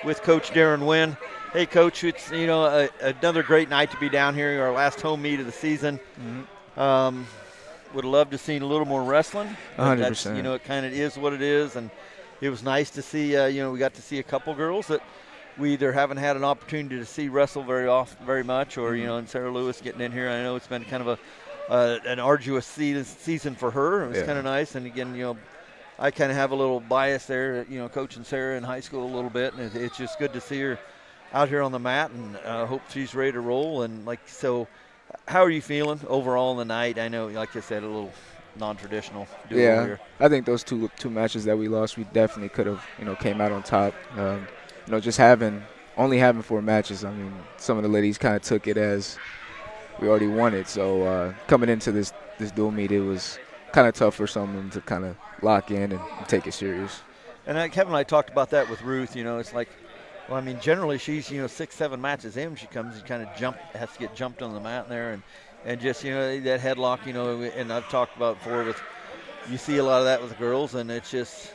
with Coach Darren Wynn. Hey, Coach, it's another great night to be down here. Our last home meet of the season. Would have loved to seen a little more wrestling. But that's 100%. it kind of is what it is, and it was nice to see. We got to see a couple girls that we either haven't had an opportunity to see wrestle very much, or and Sarah Lewis getting in here. I know it's been kind of an arduous season for her. It was kind of nice, and again, I kind of have a little bias there, coaching Sarah in high school a little bit, and it's just good to see her out here on the mat, and hope she's ready to roll. And so, how are you feeling overall in the night? I know, like I said, a little non-traditional duel here. I think those two matches that we lost, we definitely could have came out on top. Just only having 4 matches. I mean, some of the ladies kind of took it as we already won it. So coming into this dual meet, it was kind of tough for someone to kind of lock in and take it serious. And Kevin and I talked about that with Ruth. It's like, well, I mean, generally she's 6-7 matches in. She comes and kind of has to get jumped on the mat there, and just that headlock. And I've talked about before with, you see a lot of that with the girls, and it's just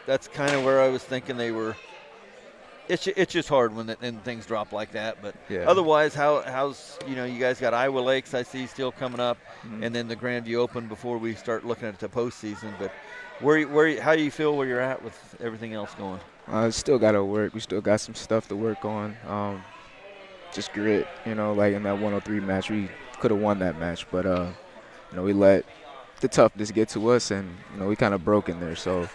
that's kind of where I was thinking they were. It's just hard when things drop like that. But otherwise, how's you guys got Iowa Lakes, I see, still coming up, and then the Grandview Open before we start looking at the postseason. But how do you feel where you're at with everything else going? Still got to work. We still got some stuff to work on. Just grit, like in that 103 match, we could have won that match, but we let the toughness get to us, and we kind of broke in there. So.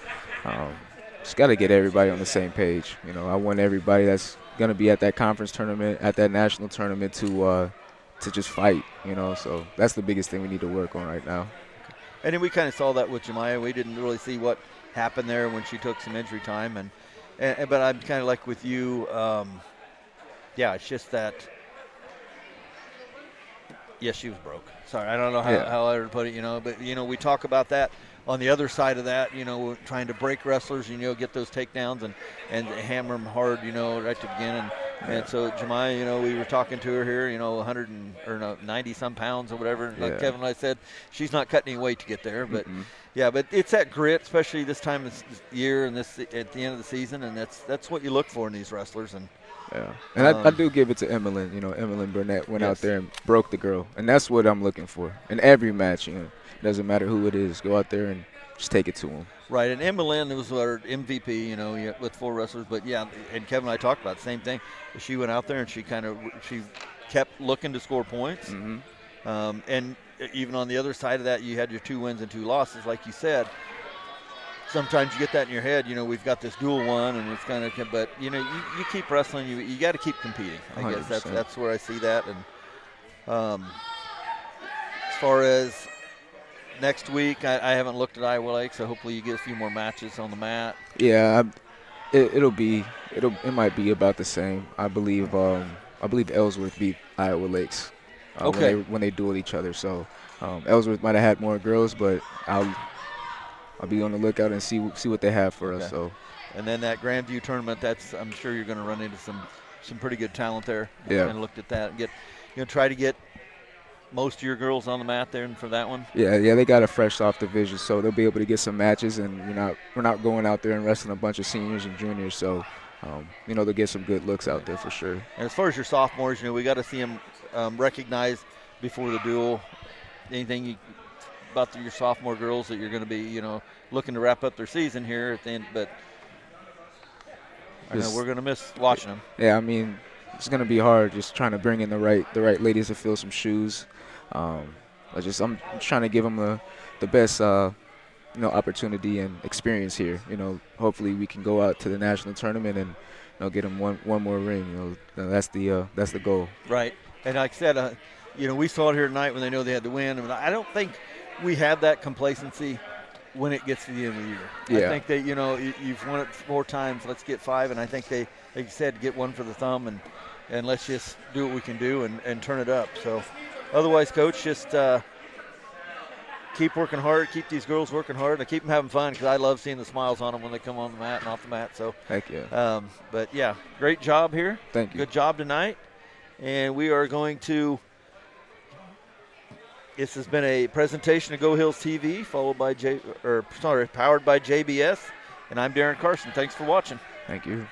Just got to get everybody on the same page. I want everybody that's going to be at that conference tournament, at that national tournament to just fight, So that's the biggest thing we need to work on right now. And then we kind of saw that with Jemiah. We didn't really see what happened there when she took some injury time. But I'm kind of like with you, it's just that, yes, she was broke. Sorry, I don't know how I would put it, But, we talk about that. On the other side of that, we're trying to break wrestlers, get those takedowns and hammer them hard, right to begin. And so Jemiah, we were talking to her here, 90-some pounds or whatever. Like Kevin and I said, she's not cutting any weight to get there. But, but it's that grit, especially this time of year and this at the end of the season, and that's what you look for in these wrestlers. And I do give it to Emmeline. Emmeline Burnett went out there and broke the girl, and that's what I'm looking for in every match. Doesn't matter who it is, go out there and just take it to them. Right, and Emmeline was our MVP, with 4 wrestlers. But and Kevin and I talked about the same thing. She went out there and she kept looking to score points. And even on the other side of that, you had your 2 wins and 2 losses, like you said. Sometimes you get that in your head, we've got this dual one, and it's kind of, but you keep wrestling, you got to keep competing. I guess that's where I see that. And as far as next week, I haven't looked at Iowa Lake, so hopefully you get a few more matches on the mat. Yeah, it might be about the same. I believe Ellsworth beat Iowa Lakes when they duel each other. So Ellsworth might have had more girls, but I'll be on the lookout and see what they have for us. So. And then that Grandview tournament, I'm sure you're going to run into some pretty good talent there. Yeah. And looked at that and try to get most of your girls on the mat there for that one. Yeah, they got a fresh soft division, so they'll be able to get some matches, and we're not going out there and wrestling a bunch of seniors and juniors, so they'll get some good looks out there for sure. And as far as your sophomores, we got to see them recognized before the duel. Anything about your sophomore girls that you're going to be, looking to wrap up their season here at the end, but I know we're going to miss watching them. Yeah, I mean, it's going to be hard just trying to bring in the right ladies to fill some shoes. I'm trying to give them the best opportunity and experience here. Hopefully we can go out to the national tournament and get them one more ring. That's the goal. Right, and like I said, we saw it here tonight when they know they had to win. I mean, I don't think we have that complacency when it gets to the end of the year. Yeah. I think that you've won it 4 times. Let's get 5, and I think they said get one for the thumb and let's just do what we can do and turn it up. So. Otherwise, Coach, just keep working hard, keep these girls working hard, and keep them having fun, because I love seeing the smiles on them when they come on the mat and off the mat. So, heck yeah. But, great job here. Thank you. Good job tonight. And we are going to – this has been a presentation of Go Hills TV, powered by JBS. And I'm Darren Carson. Thanks for watching. Thank you.